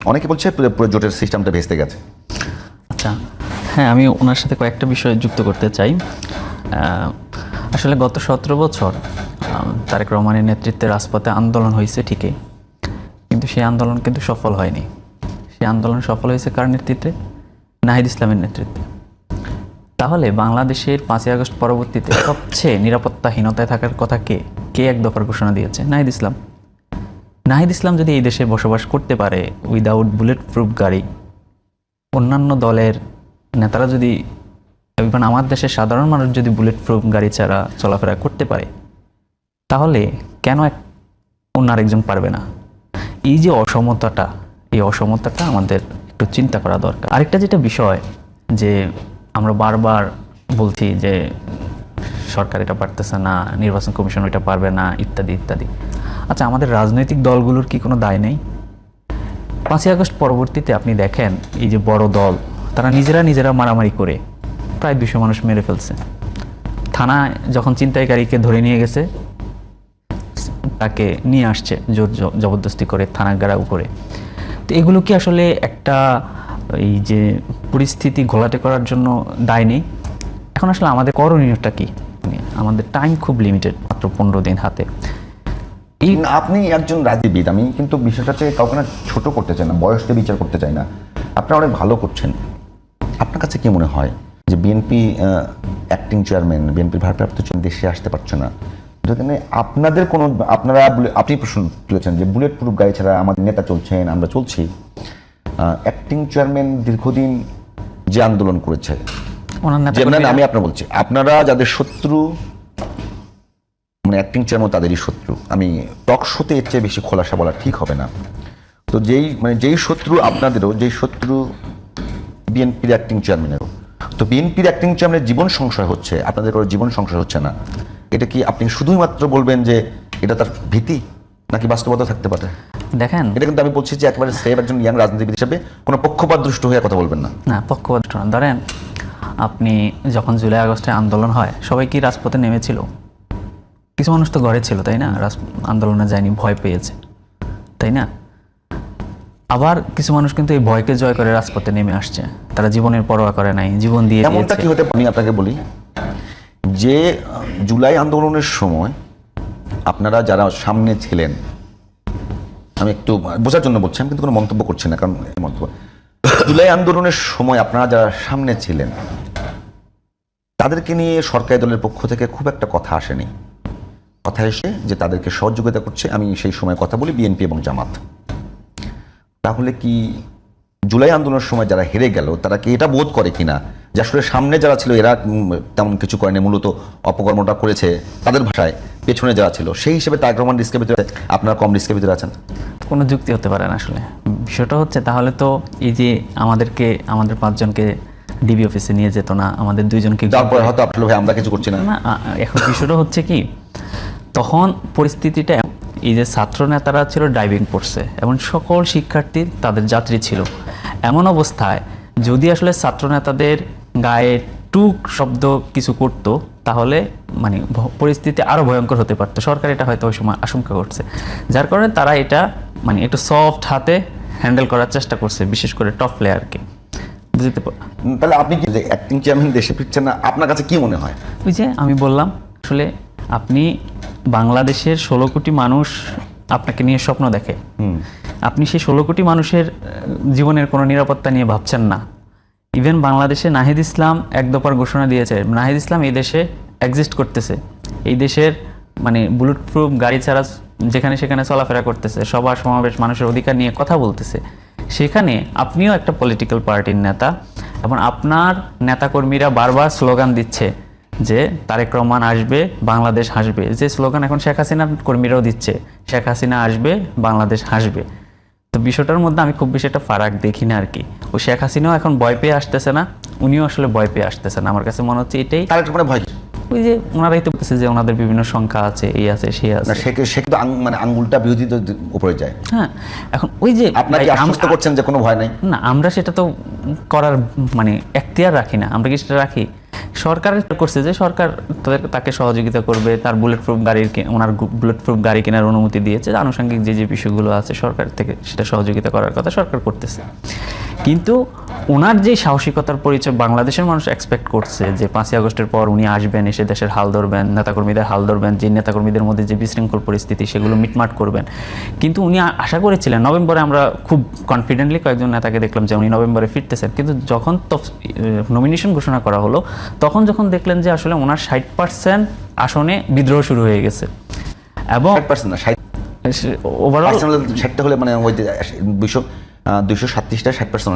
অনেকে বলছে পুরো জোটের সিস্টেমটা ভেস্তে গেছে। আচ্ছা, হ্যাঁ, আমি ওনার সাথে কয়েকটা বিষয় যুক্ত করতে চাই। আসলে গত 17 বছর তারেক রহমানের নেতৃত্বে রাজপথে আন্দোলন হয়েছে ঠিকই, কিন্তু সেই আন্দোলন কিন্তু সফল হয়নি। সেই আন্দোলন সফল হয়েছে কার নেতৃত্বে? নাহিদ ইসলামের নেতৃত্বে। তাহলে বাংলাদেশের 5ই আগস্ট পরবর্তীতে সবচেয়ে নিরাপত্তাহীনতায় থাকার কথা কে এক দফার ঘোষণা দিয়েছে? নাহিদ ইসলাম। নাহিদ ইসলাম যদি এই দেশে বসবাস করতে পারে উইদাউট বুলেট প্রুফ গাড়ি, অন্যান্য দলের নেতারা যদি, এবং আমার দেশের সাধারণ মানুষ যদি বুলেট প্রুফ গাড়ি ছাড়া চলাফেরা করতে পারে, তাহলে কেন অন্য আরেকজন পারবে না? এই যে অসমতাটা, এই অসমতাটা আমাদের একটু চিন্তা করা দরকার। আরেকটা যেটা বিষয়, যে আমরা বারবার বলছি যে সরকার এটা পারতেছে না, নির্বাচন কমিশন এটা পারবে না, ইত্যাদি ইত্যাদি। আচ্ছা, আমাদের রাজনৈতিক দলগুলোর কি কোনো দায় নেই? 5ই আগস্ট পরবর্তীতে আপনি দেখেন, এই যে বড় দল, তারা নিজেরা মারামারি করে প্রায় 200 মানুষ মেরে ফেলছে। থানায় যখন ছিনতাইকারীকে ধরে নিয়ে গেছে, তাকে নিয়ে আসছে জোর জবরদস্তি করে থানা ঘেরাও করে। তো এগুলো কি আসলে একটা এই যে পরিস্থিতি ঘোলাটে করার জন্য দায় নেই? এখন আসলে আমাদের করণীয়টা কি? আমাদের টাইম খুব লিমিটেড, মাত্র 15 দিন হাতে। আপনি একজন রাজনীতিবিদ, আমি কিন্তু বিষয়টাকে কাউকে না ছোট করতে চাই না, বয়সকে বিচার করতে চাই না। আপনারা অনেক ভালো করছেন। আপনার কাছে কি মনে হয় যে বিএনপি অ্যাক্টিং চেয়ারম্যান, বিএনপির ভারপ্রাপ্ত চেয়ারম্যান দেশে আসতে পারছে না, যেখানে আপনাদের কোনো, আপনি প্রশ্ন তুলেছেন যে বুলেট প্রুফ গাড়ি ছাড়া আমাদের নেতা চলছেন, আমরা চলছি। অ্যাক্টিং চেয়ারম্যান দীর্ঘদিন যে আন্দোলন করেছে, আমি আপনার বলছি, আপনারা যাদের শত্রু, মানে অ্যাক্টিং চেয়ারম্যান তাদেরই শত্রু। আমি টক শোতে এর চেয়ে বেশি খোলাসা বলা ঠিক হবে না। তো যেই শত্রু আপনাদেরও, যেই শত্রু বিএনপির অ্যাক্টিং চেয়ারম্যানেরও, তো বিএনপির অ্যাক্টিং চেয়ারম্যানের জীবন সংশয় হচ্ছে, আপনাদের কোনো জীবন সংশয় হচ্ছে না, এটা কি আপনি শুধুই মাত্র বলবেন যে এটা তার ভীতি, নাকি বাস্তবতা থাকতে পারে? দেখেন, এটা কিন্তু আমি বলছি যে একেবারে সেভ একজন ইয়াং রাজনীতিবিদ হিসেবে কোনো পক্ষপাত দুষ্ট হয়ে কথা বলবেন না। না, পক্ষপাত না। ধরেন, আপনি যখন জুলাই আগস্টে আন্দোলন হয়, সবাই কি রাজপথে নেমেছিল? কিছু মানুষ তো ঘরে ছিল, তাই না? আন্দোলনে যায়নি, ভয় পেয়েছে, তাই না? আবার কিছু মানুষ কিন্তু এই ভয়কে জয় করে রাজপথে নেমে আসছে, তারা জীবনের পরোয়া করে নাই, জীবন দিয়ে দিয়েছে। এমনটা কি হতে পারে? আমি আপনাকে বলি যে জুলাই আন্দোলনের সময় আপনারা যারা সামনে ছিলেন, আমি একটু বোঝার জন্য বলছি, আমি কিন্তু কোনো মন্তব্য করছি না, কারণ জুলাই আন্দোলনের সময় আপনারা যারা সামনে ছিলেন, তাদেরকে নিয়ে সরকারি দলের পক্ষ থেকে খুব একটা কথা আসেনি। কথা এসে যে তাদেরকে সহযোগিতা করছে, আমি সেই সময় কথা বলি, বিএনপি এবং জামাত। তাহলে কি জুলাই আন্দোলনের সময় যারা হেরে গেল, তারা কি এটা বোধ করে কিনা যে আসলে সামনে যারা ছিল এরা তেমন কিছু করেনি, মূলত অপকর্মটা করেছে তাদের ভাষায়, পেছনে যারা ছিল সেই হিসেবে তারেক রহমান রিস্কের ভিতরে, আপনারা কম রিস্কের ভিতরে আছেন? কোনো যুক্তি হতে পারে না আসলে। বিষয়টা হচ্ছে, তাহলে তো এই যে আমাদের 5 জনকে ডিবি অফিসে নিয়ে যেত না, আমাদের 2 জনকে, তারপরে হয়তো আসলে ভাই আমরা কিছু করছি না। এখন বিষয়টা হচ্ছে কি, তখন পরিস্থিতিটা, এই যে ছাত্র নেতারা ছিল ড্রাইভিং করছে এবং সকল শিক্ষার্থী তাদের যাত্রী ছিল, এমন অবস্থায় যদি আসলে ছাত্র নেতাদের গায়ে টুক শব্দ কিছু করতো, তাহলে মানে পরিস্থিতি আরো ভয়ঙ্কর হতে পারতো। সরকার এটা হয়তো ওই সময় আশঙ্কা করছে, যার কারণে তারা এটা মানে একটু সফট হাতে হ্যান্ডেল করার চেষ্টা করছে, বিশেষ করে টপ প্লেয়ারকে। বুঝতে পার? তাহলে আপনি কি যে অ্যাক্টিং চেয়ারম্যান দেশে ফিরছেন না, আপনার কাছে কি মনে হয়? ওই যে আমি বললাম, আসলে আপনি বাংলাদেশের 16 কোটি মানুষ আপনাকে নিয়ে স্বপ্ন দেখে, আপনি সেই 16 কোটি মানুষের জীবনের কোনো নিরাপত্তা নিয়ে ভাবছেন না। ইভেন বাংলাদেশে নাহিদ ইসলাম এক দফার ঘোষণা দিয়েছে, নাহিদ ইসলাম এই দেশে এক্সিস্ট করতেছে, এই দেশের মানে বুলেট প্রুফ গাড়ি ছাড়া যেখানে সেখানে চলাফেরা করতেছে, সভা সমাবেশ, মানুষের অধিকার নিয়ে কথা বলতেছে। সেখানে আপনিও একটা পলিটিক্যাল পার্টির নেতা, এবং আপনার নেতাকর্মীরা বারবার স্লোগান দিচ্ছে যে তারেক রহমান আসবে, বাংলাদেশ হাসবে, যে স্লোগান এখন শেখ হাসিনার কর্মীরাও দিচ্ছে, শেখ হাসিনা আসবে, বাংলাদেশ হাসবে। তো বিষয়টার মধ্যে আমি খুব বেশি একটা ফারাক দেখি না আর কি। ও শেখ হাসিনাও এখন ভয় পেয়ে আসতেছে না, উনিও আসলে ভয় পেয়ে আসতেছে না। আমার কাছে মনে হচ্ছে এটাই, ভয়, ওই যে ওনারাই তো বলতেছে যে ওনাদের বিভিন্ন সংখ্যা আছে, এই আছে, সেই আছে, সে কিন্তু মানে আঙ্গুলটা বিরোধীদের উপরে যায়। হ্যাঁ, এখন ওই যে আপনাকে আশ্বস্ত করছেন যে কোনো ভয় নাই। না, আমরা সেটা তো করার মানে এখতিয়ার রাখি না, আমরা কি সেটা রাখি? সরকার করছে যে সরকার তাকে সহযোগিতা করবে, তার বুলেট প্রুফ গাড়ির ওনার বুলেট প্রুফ গাড়ি কেনার অনুমতি দিয়েছে, আনুষঙ্গিক যে যে বিষয়গুলো আছে সরকার থেকে সেটা সহযোগিতা করার কথা সরকার করতেছে। কিন্তু ওনার যে সাহসিকতার পরিচয় বাংলাদেশের মানুষ এক্সপেক্ট করছে যে 5ই আগস্টের পর উনি আসবেন, এসে দেশের হাল ধরবেন, নেতাকর্মীদের হাল ধরবেন, যে নেতাকর্মীদের মধ্যে যে বিশৃঙ্খল পরিস্থিতি সেগুলো মিটমাট করবেন। কিন্তু উনি আশা করেছিলেন নভেম্বরে, আমরা খুব কনফিডেন্টলি কয়েকজন নেতাকে দেখলাম যে উনি নভেম্বরে ফিরতেছেন। কিন্তু যখন নমিনেশন ঘোষণা করা হলো তখন যখন দেখলেন যে আসলে ওনার 60% আসনে বিদ্রোহ শুরু হয়ে গেছে এবং 60% না, 60 ওভারঅল 60টা হলে মানে ওই 237টা 60%